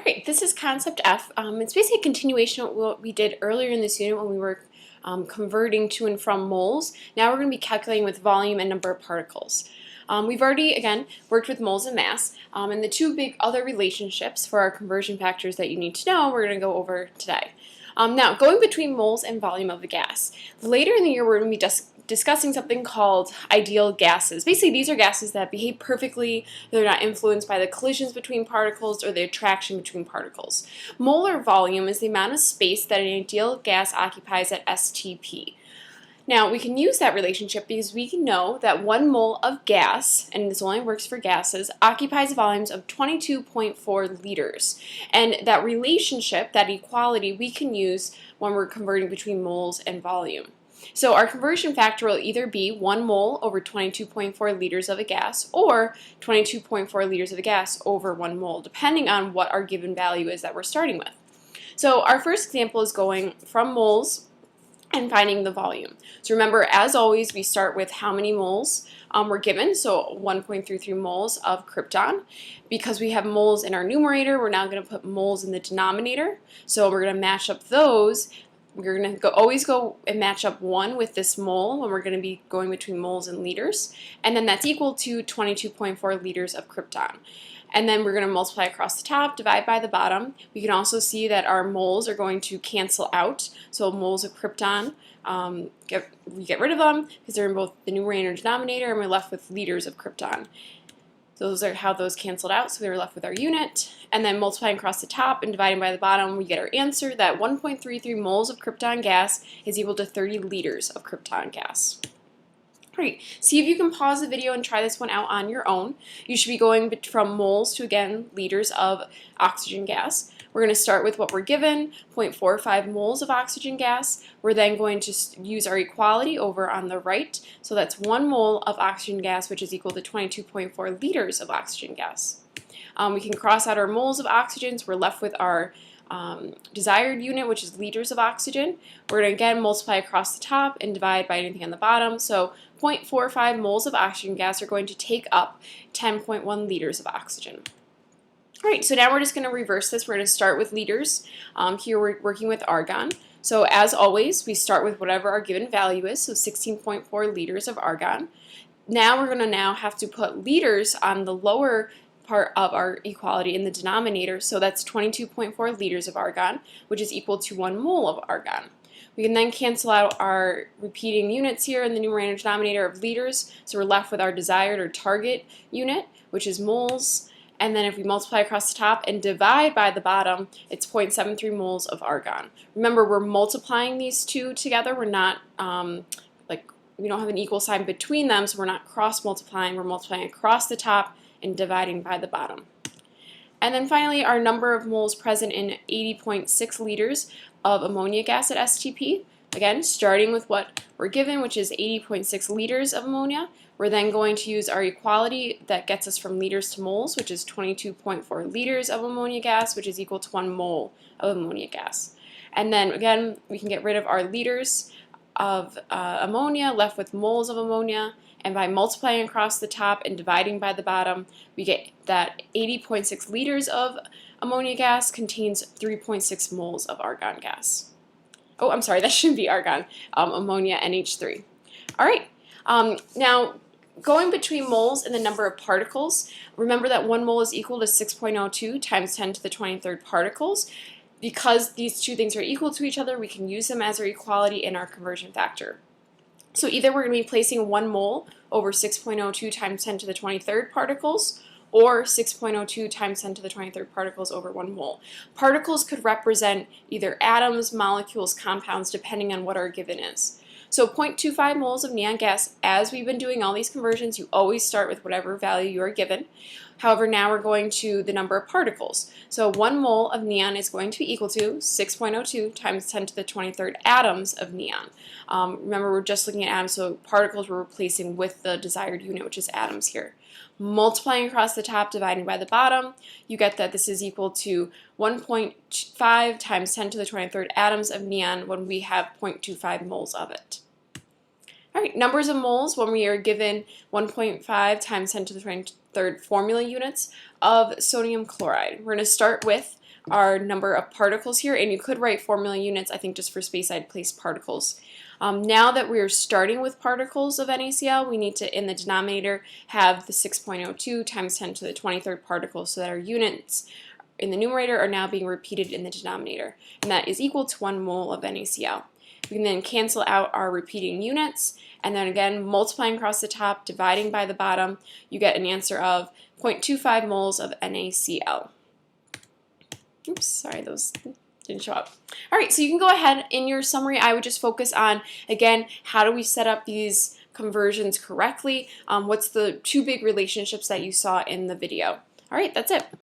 Alright, this is concept F. It's basically a continuation of what we did earlier in this unit when we were converting to and from moles. Now we're going to be calculating with volume and number of particles. We've already, again, worked with moles and mass, and the two big other relationships for our conversion factors that you need to know, we're going to go over today. Now, going between moles and volume of a gas. Later in the year, we're going to be discussing something called ideal gases. Basically, these are gases that behave perfectly. They're not influenced by the collisions between particles or the attraction between particles. Molar volume is the amount of space that an ideal gas occupies at STP. Now, we can use that relationship because we can know that 1 mole of gas, and this only works for gases, occupies volumes of 22.4 liters. And that relationship, that equality, we can use when we're converting between moles and volume. So our conversion factor will either be 1 mole over 22.4 liters of a gas or 22.4 liters of a gas over 1 mole, depending on what our given value is that we're starting with. So our first example is going from moles and finding the volume. So remember, as always, we start with how many moles we're given, so 1.33 moles of krypton. Because we have moles in our numerator, we're now going to put moles in the denominator. So we're going to match up those. We're going to always go and match up 1 with this mole when we're going to be going between moles and liters. And then that's equal to 22.4 liters of krypton. And then we're going to multiply across the top, divide by the bottom. We can also see that our moles are going to cancel out. So moles of krypton, we get rid of them because they're in both the numerator and denominator, and we're left with liters of krypton. Those are how those canceled out, so we were left with our unit. And then multiplying across the top and dividing by the bottom, we get our answer that 1.33 moles of krypton gas is equal to 30 liters of krypton gas. Great. See if you can pause the video and try this one out on your own. You should be going from moles to, again, liters of oxygen gas. We're going to start with what we're given, 0.45 moles of oxygen gas. We're then going to use our equality over on the right. So that's 1 mole of oxygen gas, which is equal to 22.4 liters of oxygen gas. We can cross out our moles of oxygen, so we're left with our desired unit, which is liters of oxygen. We're going to again multiply across the top and divide by anything on the bottom. So 0.45 moles of oxygen gas are going to take up 10.1 liters of oxygen. All right, so now we're just going to reverse this. We're going to start with liters. Here we're working with argon. So as always, we start with whatever our given value is, so 16.4 liters of argon. Now we're going to have to put liters on the lower part of our equality in the denominator, so that's 22.4 liters of argon, which is equal to 1 mole of argon. We can then cancel out our repeating units here in the numerator and denominator of liters, so we're left with our desired or target unit, which is moles. And then if we multiply across the top and divide by the bottom, it's 0.73 moles of argon. Remember, we're multiplying these two together. We're not, we don't have an equal sign between them, so we're not cross-multiplying. We're multiplying across the top and dividing by the bottom. And then finally, our number of moles present in 80.6 liters of ammonia gas at STP. Again, starting with what we're given, which is 80.6 liters of ammonia. We're then going to use our equality that gets us from liters to moles, which is 22.4 liters of ammonia gas, which is equal to 1 mole of ammonia gas. And then again, we can get rid of our liters of ammonia, left with moles of ammonia. And by multiplying across the top and dividing by the bottom, we get that 80.6 liters of ammonia gas contains 3.6 moles of argon gas. Oh, I'm sorry, that shouldn't be argon, ammonia NH3. All right, now going between moles and the number of particles, remember that 1 mole is equal to 6.02 times 10 to the 23rd particles. Because these two things are equal to each other, we can use them as our equality in our conversion factor. So either we're going to be placing 1 mole over 6.02 times 10 to the 23rd particles, or 6.02 times 10 to the 23rd particles over 1 mole. Particles could represent either atoms, molecules, compounds, depending on what our given is. So 0.25 moles of neon gas, as we've been doing all these conversions, you always start with whatever value you are given. However, now we're going to the number of particles. So 1 mole of neon is going to be equal to 6.02 times 10 to the 23rd atoms of neon. Remember, we're just looking at atoms, so particles we're replacing with the desired unit, which is atoms here. Multiplying across the top, dividing by the bottom, you get that this is equal to 1.5 times 10 to the 23rd atoms of neon when we have 0.25 moles of it. All right, numbers of moles when we are given 1.5 times 10 to the 23rd formula units of sodium chloride. We're going to start with our number of particles here, and you could write formula units. I think just for space I'd place particles. Now that we're starting with particles of NaCl, we need to, in the denominator, have the 6.02 times 10 to the 23rd particles so that our units in the numerator are now being repeated in the denominator, and that is equal to 1 mole of NaCl. We can then cancel out our repeating units, and then again, multiplying across the top, dividing by the bottom, you get an answer of 0.25 moles of NaCl. Oops, sorry, those didn't show up. All right, so you can go ahead in your summary. I would just focus on, again, how do we set up these conversions correctly? What's the two big relationships that you saw in the video? All right, that's it.